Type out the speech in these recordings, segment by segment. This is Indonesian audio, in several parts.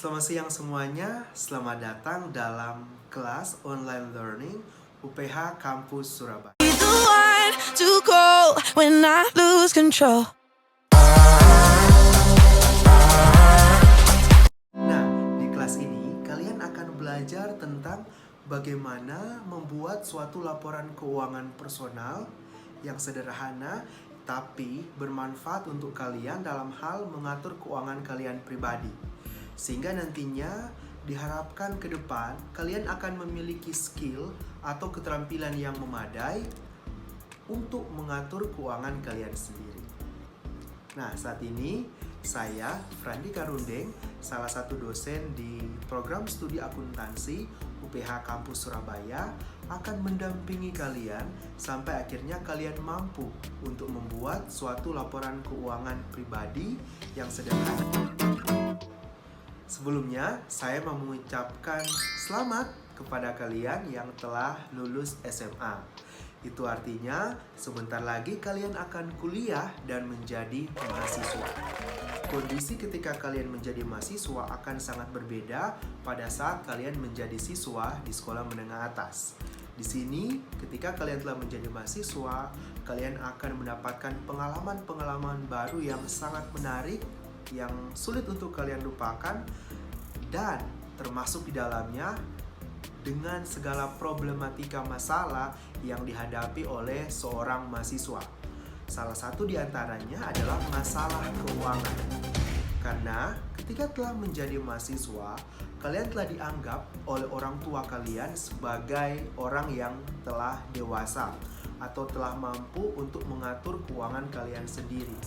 Selamat siang semuanya, selamat datang dalam kelas online learning UPH Kampus Surabaya. The one to go when I lose control. Nah, di kelas ini kalian akan belajar tentang bagaimana membuat suatu laporan keuangan personal yang sederhana tapi bermanfaat untuk kalian dalam hal mengatur keuangan kalian pribadi. Sehingga nantinya diharapkan ke depan kalian akan memiliki skill atau keterampilan yang memadai untuk mengatur keuangan kalian sendiri. Nah, saat ini saya, Frandi Karundeng, salah satu dosen di program studi akuntansi UPH Kampus Surabaya, akan mendampingi kalian sampai akhirnya kalian mampu untuk membuat suatu laporan keuangan pribadi yang sederhana. Sebelumnya, saya mau mengucapkan selamat kepada kalian yang telah lulus SMA. Itu artinya sebentar lagi kalian akan kuliah dan menjadi mahasiswa. Kondisi ketika kalian menjadi mahasiswa akan sangat berbeda pada saat kalian menjadi siswa di sekolah menengah atas. Di sini, ketika kalian telah menjadi mahasiswa, kalian akan mendapatkan pengalaman-pengalaman baru yang sangat menarik, yang sulit untuk kalian lupakan, dan termasuk di dalamnya dengan segala problematika masalah yang dihadapi oleh seorang mahasiswa. Salah satu di antaranya adalah masalah keuangan. Karena ketika telah menjadi mahasiswa, kalian telah dianggap oleh orang tua kalian sebagai orang yang telah dewasa atau telah mampu untuk mengatur keuangan kalian sendiri.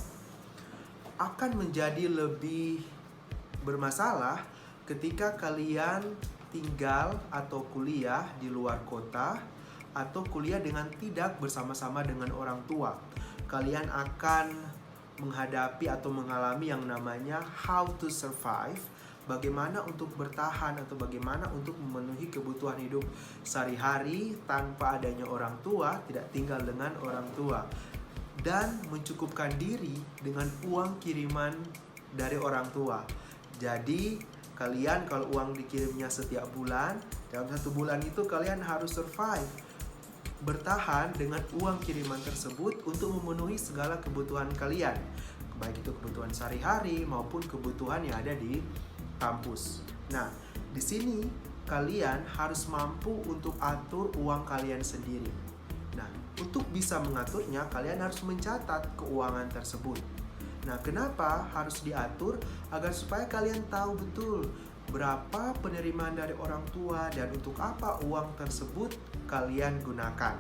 Akan menjadi lebih bermasalah ketika kalian tinggal atau kuliah di luar kota atau kuliah dengan tidak bersama-sama dengan orang tua. Kalian akan menghadapi atau mengalami yang namanya how to survive, bagaimana untuk bertahan atau bagaimana untuk memenuhi kebutuhan hidup sehari-hari tanpa adanya orang tua, tidak tinggal dengan orang tua, dan mencukupkan diri dengan uang kiriman dari orang tua. Jadi kalian kalau uang dikirimnya setiap bulan, dalam satu bulan itu kalian harus survive, bertahan dengan uang kiriman tersebut untuk memenuhi segala kebutuhan kalian, baik itu kebutuhan sehari-hari maupun kebutuhan yang ada di kampus. Nah, di sini kalian harus mampu untuk atur uang kalian sendiri. Nah, untuk bisa mengaturnya, kalian harus mencatat keuangan tersebut. Nah, kenapa harus diatur? Agar supaya kalian tahu betul berapa penerimaan dari orang tua dan untuk apa uang tersebut kalian gunakan.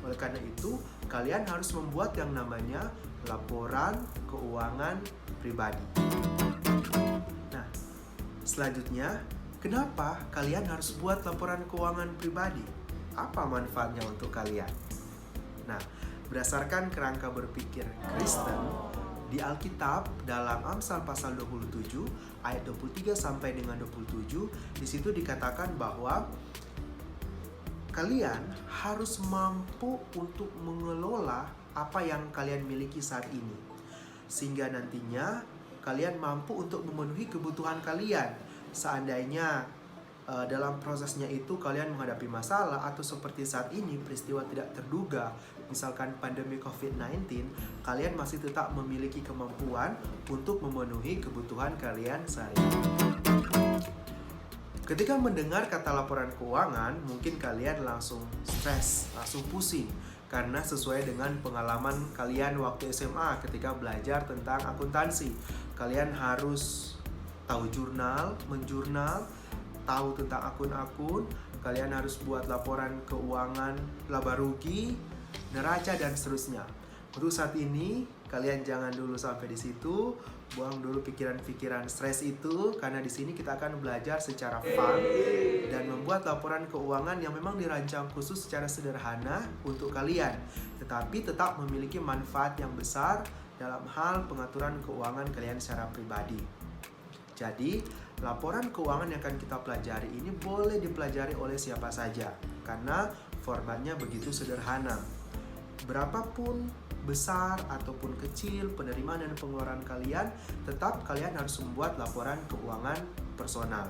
Oleh karena itu, kalian harus membuat yang namanya laporan keuangan pribadi. Nah, selanjutnya, kenapa kalian harus buat laporan keuangan pribadi? Apa manfaatnya untuk kalian? Nah, berdasarkan kerangka berpikir Kristen, di Alkitab dalam Amsal pasal 27 ayat 23 sampai dengan 27, di situ dikatakan bahwa kalian harus mampu untuk mengelola apa yang kalian miliki saat ini, sehingga nantinya kalian mampu untuk memenuhi kebutuhan kalian. Seandainya dalam prosesnya itu kalian menghadapi masalah atau seperti saat ini peristiwa tidak terduga, misalkan pandemi COVID-19, kalian masih tetap memiliki kemampuan untuk memenuhi kebutuhan kalian sehari-hari. Ketika mendengar kata laporan keuangan, mungkin kalian langsung stres, langsung pusing, karena sesuai dengan pengalaman kalian waktu SMA ketika belajar tentang akuntansi. Kalian harus tahu jurnal, menjurnal, tahu tentang akun-akun, kalian harus buat laporan keuangan, laba rugi, neraca, dan seterusnya. Untuk saat ini, kalian jangan dulu sampai di situ, buang dulu pikiran-pikiran stres itu, karena di sini kita akan belajar secara fun dan membuat laporan keuangan yang memang dirancang khusus secara sederhana untuk kalian, tetapi tetap memiliki manfaat yang besar dalam hal pengaturan keuangan kalian secara pribadi. Jadi, laporan keuangan yang akan kita pelajari ini boleh dipelajari oleh siapa saja, karena formatnya begitu sederhana. berapapun besar ataupun kecil penerimaan dan pengeluaran kalian, tetap kalian harus membuat laporan keuangan personal.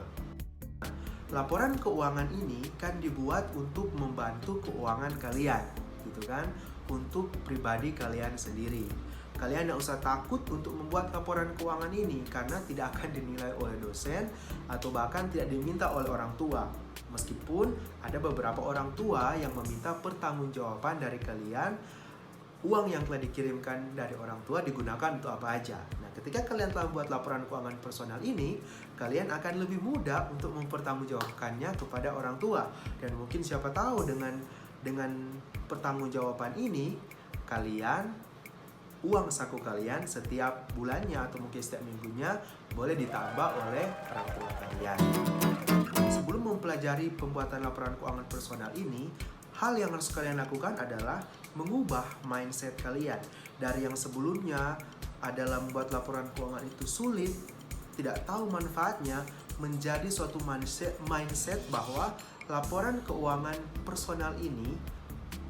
Laporan keuangan ini kan dibuat untuk membantu keuangan kalian, gitu kan, untuk pribadi kalian sendiri. Kalian tidak usah takut untuk membuat laporan keuangan ini karena tidak akan dinilai oleh dosen atau bahkan tidak diminta oleh orang tua. Meskipun ada beberapa orang tua yang meminta pertanggungjawaban dari kalian, uang yang telah dikirimkan dari orang tua digunakan untuk apa aja. Nah, ketika kalian telah membuat laporan keuangan personal ini, kalian akan lebih mudah untuk mempertanggungjawabkannya kepada orang tua. Dan mungkin siapa tahu dengan pertanggungjawaban ini, uang saku kalian setiap bulannya atau mungkin setiap minggunya boleh ditambah oleh orang tua kalian. Sebelum mempelajari pembuatan laporan keuangan personal ini, hal yang harus kalian lakukan adalah mengubah mindset kalian. Dari yang sebelumnya adalah membuat laporan keuangan itu sulit, tidak tahu manfaatnya, menjadi suatu mindset bahwa laporan keuangan personal ini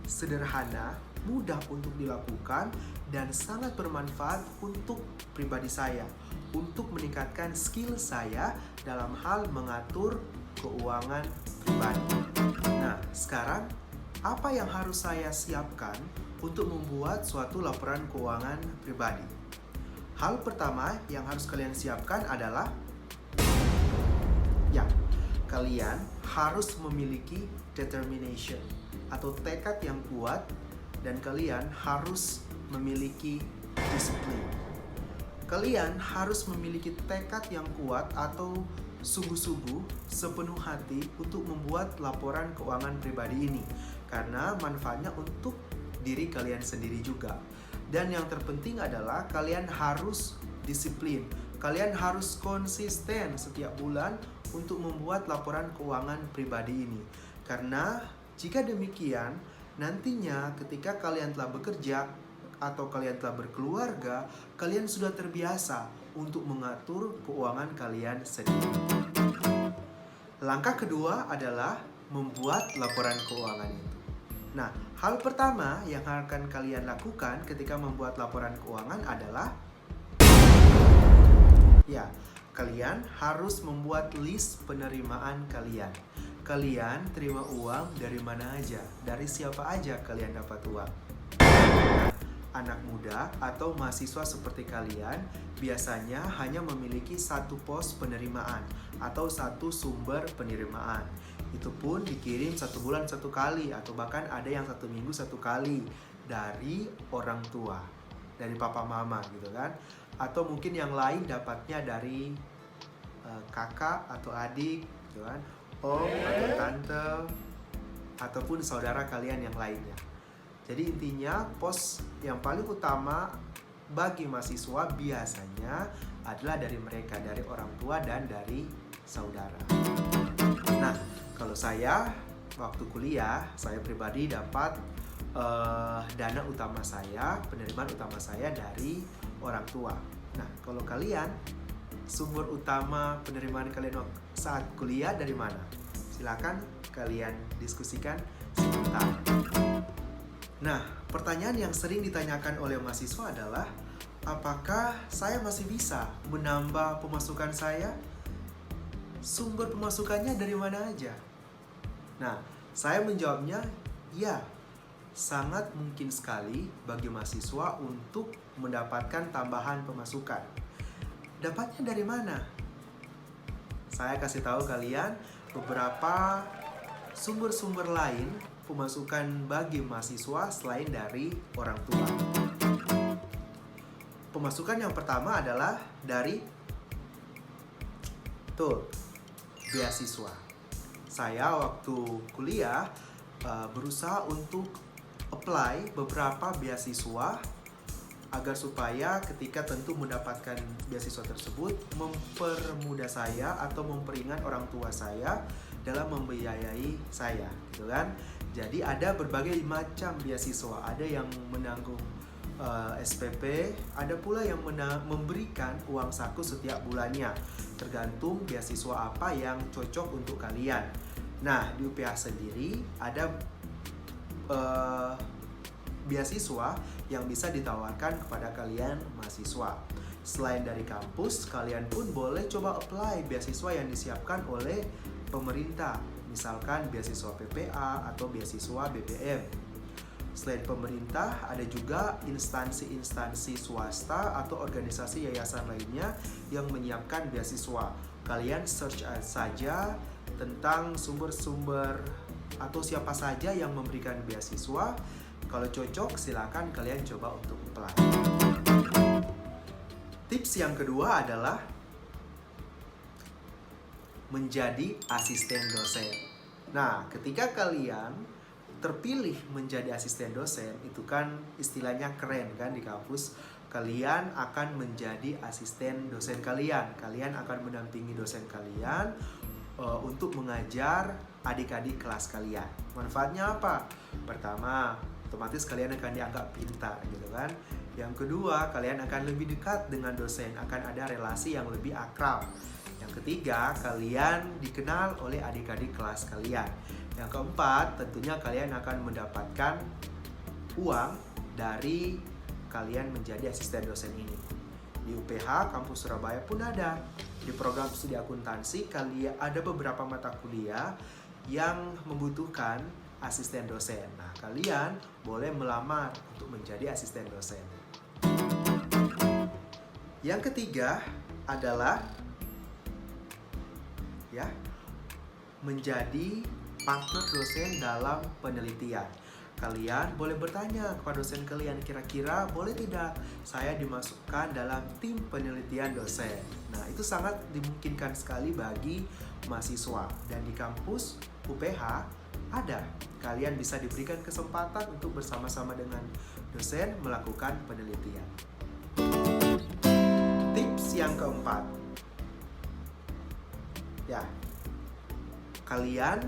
sederhana, mudah untuk dilakukan, dan sangat bermanfaat untuk pribadi saya, untuk meningkatkan skill saya dalam hal mengatur keuangan pribadi. Nah, sekarang apa yang harus saya siapkan untuk membuat suatu laporan keuangan pribadi? Hal pertama yang harus kalian siapkan adalah kalian harus memiliki determination atau tekad yang kuat, dan kalian harus memiliki disiplin. Kalian harus memiliki tekad yang kuat atau sungguh-sungguh sepenuh hati untuk membuat laporan keuangan pribadi ini, karena manfaatnya untuk diri kalian sendiri juga. Dan yang terpenting adalah kalian harus disiplin. Kalian harus konsisten setiap bulan untuk membuat laporan keuangan pribadi ini. Karena jika demikian, nantinya ketika kalian telah bekerja atau kalian telah berkeluarga, kalian sudah terbiasa untuk mengatur keuangan kalian sendiri. Langkah kedua adalah membuat laporan keuangan itu. Nah, hal pertama yang akan kalian lakukan ketika membuat laporan keuangan adalah kalian harus membuat list penerimaan kalian. Kalian terima uang dari mana aja, dari siapa aja kalian dapat uang. Anak muda atau mahasiswa seperti kalian biasanya hanya memiliki satu pos penerimaan atau satu sumber penerimaan. Itu pun dikirim 1 bulan 1 kali atau bahkan ada yang 1 minggu 1 kali dari orang tua, dari papa mama gitu kan. Atau mungkin yang lain dapatnya dari kakak atau adik gitu kan, om atau tante ataupun saudara kalian yang lainnya. Jadi intinya pos yang paling utama bagi mahasiswa biasanya adalah dari mereka, dari orang tua dan dari saudara. Nah, kalau saya waktu kuliah, saya pribadi dapat dana utama saya, penerimaan utama saya dari orang tua. Nah, kalau kalian, sumber utama penerimaan kalian saat kuliah dari mana? Silakan kalian diskusikan sebentar. Nah, pertanyaan yang sering ditanyakan oleh mahasiswa adalah, apakah saya masih bisa menambah pemasukan saya? Sumber pemasukannya dari mana aja? Nah, saya menjawabnya, ya, sangat mungkin sekali bagi mahasiswa untuk mendapatkan tambahan pemasukan. Dapatnya dari mana? Saya kasih tahu kalian beberapa sumber-sumber lain pemasukan bagi mahasiswa selain dari orang tua. Pemasukan yang pertama adalah dari beasiswa. Saya waktu kuliah berusaha untuk apply beberapa beasiswa agar supaya ketika tentu mendapatkan beasiswa tersebut mempermudah saya atau memperingat orang tua saya dalam membiayai saya, gitu kan. Jadi ada berbagai macam beasiswa, ada yang menanggung SPP, ada pula yang memberikan uang saku setiap bulannya, tergantung beasiswa apa yang cocok untuk kalian. Nah, di UPH sendiri ada beasiswa yang bisa ditawarkan kepada kalian mahasiswa. Selain dari kampus, kalian pun boleh coba apply beasiswa yang disiapkan oleh pemerintah, misalkan beasiswa PPA atau beasiswa BBM. Selain pemerintah, ada juga instansi-instansi swasta atau organisasi yayasan lainnya yang menyiapkan beasiswa. Kalian search saja tentang sumber-sumber atau siapa saja yang memberikan beasiswa. Kalau cocok, silakan kalian coba untuk apply. Tips yang kedua adalah menjadi asisten dosen. Nah, ketika kalian terpilih menjadi asisten dosen, itu kan istilahnya keren kan di kampus. Kalian akan menjadi asisten dosen kalian. Kalian akan mendampingi dosen kalian untuk mengajar adik-adik kelas kalian. Manfaatnya apa? Pertama, otomatis kalian akan dianggap pintar gitu kan. Yang kedua, kalian akan lebih dekat dengan dosen, akan ada relasi yang lebih akrab. Yang ketiga, kalian dikenal oleh adik-adik kelas kalian. Yang keempat, tentunya kalian akan mendapatkan uang dari kalian menjadi asisten dosen ini. Di UPH Kampus Surabaya pun ada. Di program studi akuntansi, kalian ada beberapa mata kuliah yang membutuhkan asisten dosen. Nah, kalian boleh melamar untuk menjadi asisten dosen. Yang ketiga adalah menjadi partner dosen dalam penelitian. Kalian boleh bertanya kepada dosen kalian, kira-kira boleh tidak saya dimasukkan dalam tim penelitian dosen. Nah, itu sangat dimungkinkan sekali bagi mahasiswa. Dan di kampus UPH ada. Kalian bisa diberikan kesempatan untuk bersama-sama dengan dosen melakukan penelitian. Tips yang keempat. Kalian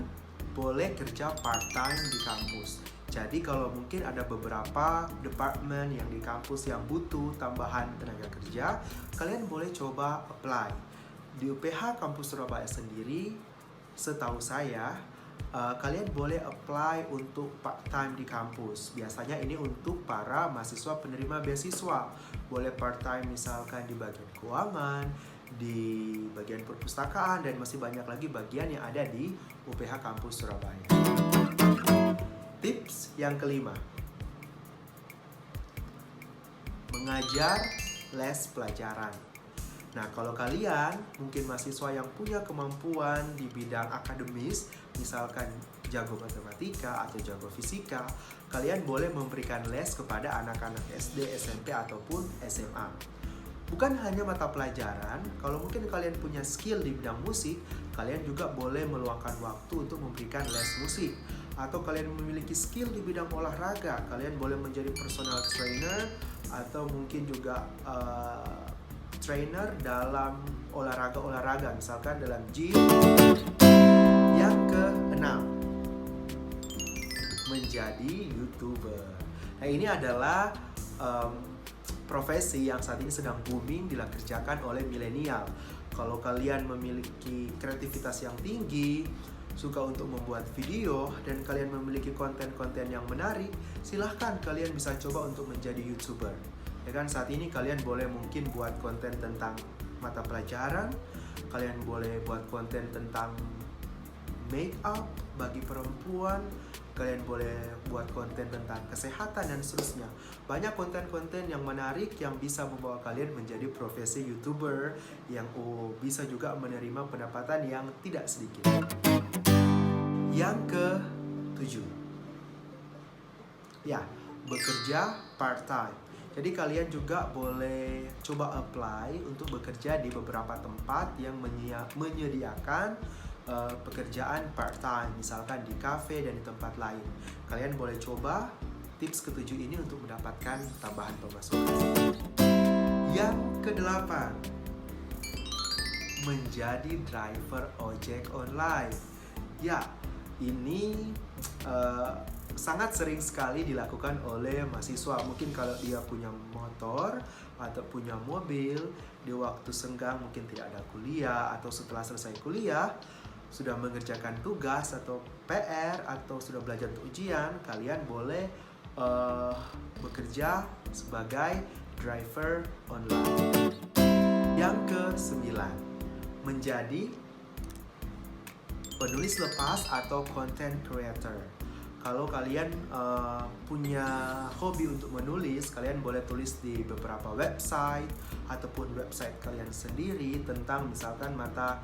boleh kerja part-time di kampus. Jadi kalau mungkin ada beberapa departemen yang di kampus yang butuh tambahan tenaga kerja, kalian boleh coba apply. Di UPH Kampus Surabaya sendiri, setahu saya, kalian boleh apply untuk part-time di kampus. Biasanya ini untuk para mahasiswa penerima beasiswa. Boleh part-time misalkan di bagian keuangan, di bagian perpustakaan, dan masih banyak lagi bagian yang ada di UPH Kampus Surabaya. Tips yang kelima, mengajar les pelajaran. Nah, kalau kalian mungkin mahasiswa yang punya kemampuan di bidang akademis, misalkan jago matematika atau jago fisika, kalian boleh memberikan les kepada anak-anak SD, SMP, ataupun SMA. Bukan hanya mata pelajaran, kalau mungkin kalian punya skill di bidang musik, kalian juga boleh meluangkan waktu untuk memberikan les musik. Atau kalian memiliki skill di bidang olahraga, kalian boleh menjadi personal trainer atau mungkin juga trainer dalam olahraga-olahraga, misalkan dalam gym. Yang keenam, menjadi YouTuber. Nah, ini adalah profesi yang saat ini sedang booming dikerjakan oleh milenial. Kalau kalian memiliki kreativitas yang tinggi, suka untuk membuat video, dan kalian memiliki konten-konten yang menarik, silahkan kalian bisa coba untuk menjadi YouTuber. Ya kan, saat ini kalian boleh mungkin buat konten tentang mata pelajaran, kalian boleh buat konten tentang make up bagi perempuan, kalian boleh buat konten tentang kesehatan dan seterusnya. Banyak konten-konten yang menarik yang bisa membawa kalian menjadi profesi YouTuber yang bisa juga menerima pendapatan yang tidak sedikit. Yang ke-7, bekerja part-time. Jadi kalian juga boleh coba apply untuk bekerja di beberapa tempat yang menyediakan pekerjaan part-time, misalkan di cafe dan di tempat lain. Kalian boleh coba tips ke-7 ini untuk mendapatkan tambahan pemasukan. Yang ke-8, menjadi driver ojek online. Ya, ini sangat sering sekali dilakukan oleh mahasiswa. Mungkin kalau dia punya motor atau punya mobil, di waktu senggang mungkin tidak ada kuliah, atau setelah selesai kuliah sudah mengerjakan tugas atau PR, atau sudah belajar untuk ujian, kalian boleh bekerja sebagai driver online. Yang ke-9, menjadi penulis lepas atau content creator. Kalau kalian punya hobi untuk menulis, kalian boleh tulis di beberapa website ataupun website kalian sendiri tentang misalkan mata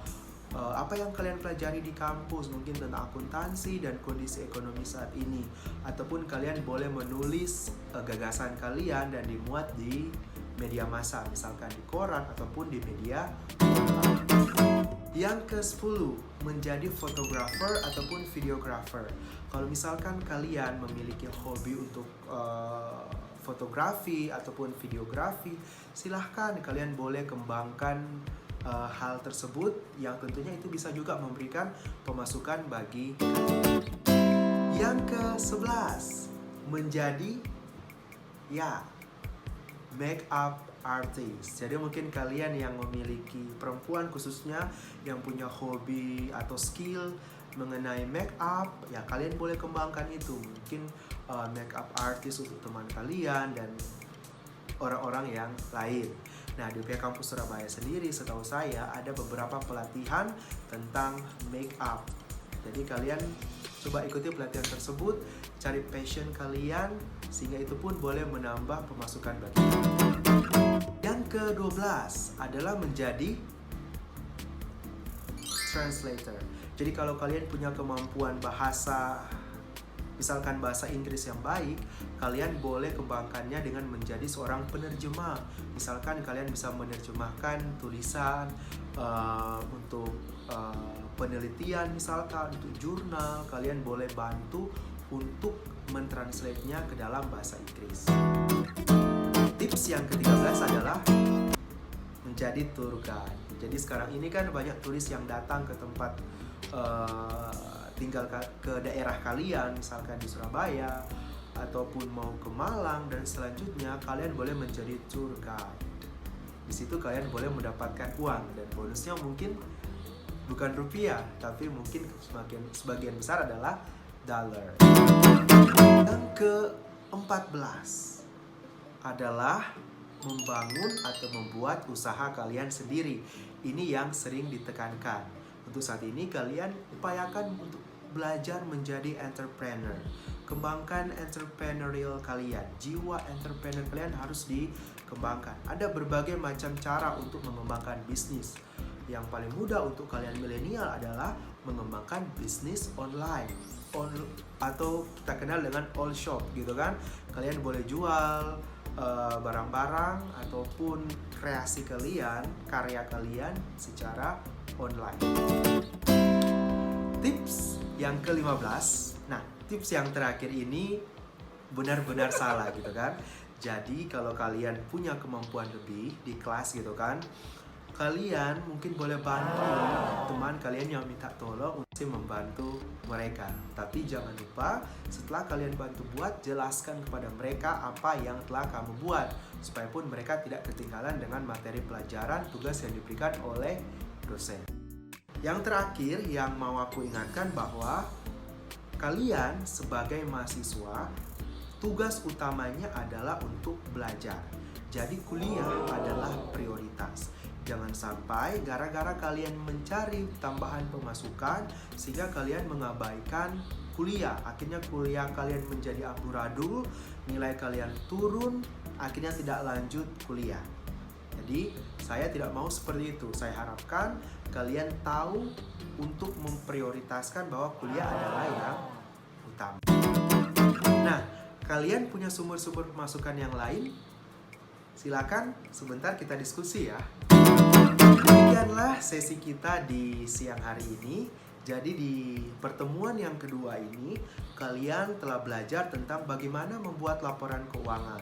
apa yang kalian pelajari di kampus, mungkin tentang akuntansi dan kondisi ekonomi saat ini. Ataupun kalian boleh menulis gagasan kalian dan dimuat di media massa, misalkan di koran ataupun di media online. Yang ke-10, menjadi fotografer ataupun videographer. Kalau misalkan kalian memiliki hobi untuk fotografi ataupun videografi, silahkan kalian boleh kembangkan hal tersebut, yang tentunya itu bisa juga memberikan pemasukan bagi kalian. Yang ke-11, menjadi makeup artist. Jadi mungkin kalian yang memiliki, perempuan khususnya yang punya hobi atau skill mengenai makeup, ya kalian boleh kembangkan itu. Mungkin makeup artist untuk teman kalian dan orang-orang yang lain. Nah, di UPH Kampus Surabaya sendiri setahu saya ada beberapa pelatihan tentang makeup. Jadi kalian coba ikuti pelatihan tersebut, cari passion kalian, sehingga itu pun boleh menambah pemasukan bagi kalian. Yang ke-12 adalah menjadi translator. Jadi kalau kalian punya kemampuan bahasa, misalkan bahasa Inggris yang baik, kalian boleh kembangkannya dengan menjadi seorang penerjemah. Misalkan kalian bisa menerjemahkan tulisan untuk penelitian, misalkan untuk jurnal, kalian boleh bantu untuk mentranslate-nya ke dalam bahasa Inggris. Tips yang ke-13 adalah menjadi tour guide. Jadi sekarang ini kan banyak turis yang datang ke tempat tinggal ke daerah kalian, misalkan di Surabaya ataupun mau ke Malang dan selanjutnya, kalian boleh menjadi tour guide. Di situ kalian boleh mendapatkan uang dan bonusnya mungkin bukan rupiah, tapi mungkin sebagian besar adalah dollar. Yang ke-14 adalah membangun atau membuat usaha kalian sendiri. Ini yang sering ditekankan. Untuk saat ini kalian upayakan untuk belajar menjadi entrepreneur. Kembangkan entrepreneurial kalian. Jiwa entrepreneur kalian harus dikembangkan. Ada berbagai macam cara untuk mengembangkan bisnis. Yang paling mudah untuk kalian milenial adalah mengembangkan bisnis online. Atau kita kenal dengan all shop gitu kan. Kalian boleh jual barang-barang ataupun kreasi kalian, karya kalian secara online. Tips yang ke-15. Nah, tips yang terakhir ini benar-benar salah gitu kan. Jadi kalau kalian punya kemampuan lebih di kelas gitu kan, kalian mungkin boleh bantu teman kalian yang minta tolong untuk membantu mereka. Tapi jangan lupa setelah kalian bantu buat, jelaskan kepada mereka apa yang telah kamu buat, supaya pun mereka tidak ketinggalan dengan materi pelajaran tugas yang diberikan oleh dosen. Yang terakhir yang mau aku ingatkan bahwa kalian sebagai mahasiswa, tugas utamanya adalah untuk belajar. Jadi kuliah adalah prioritas. Jangan sampai gara-gara kalian mencari tambahan pemasukan sehingga kalian mengabaikan kuliah. Akhirnya kuliah kalian menjadi amburadul, nilai kalian turun, akhirnya tidak lanjut kuliah. Jadi saya tidak mau seperti itu. Saya harapkan kalian tahu untuk memprioritaskan bahwa kuliah adalah yang utama. Nah, kalian punya sumber-sumber pemasukan yang lain? Silakan sebentar kita diskusi ya. Demikianlah sesi kita di siang hari ini. Jadi di pertemuan yang kedua ini, kalian telah belajar tentang bagaimana membuat laporan keuangan.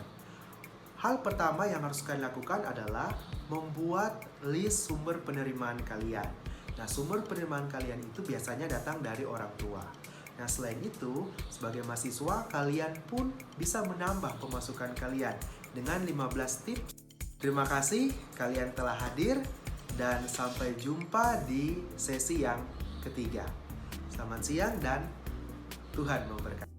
Hal pertama yang harus kalian lakukan adalah membuat list sumber penerimaan kalian. Nah, sumber penerimaan kalian itu biasanya datang dari orang tua. Nah, selain itu, sebagai mahasiswa, kalian pun bisa menambah pemasukan kalian dengan 15 tips. Terima kasih kalian telah hadir dan sampai jumpa di sesi yang ketiga. Selamat siang dan Tuhan memberkati.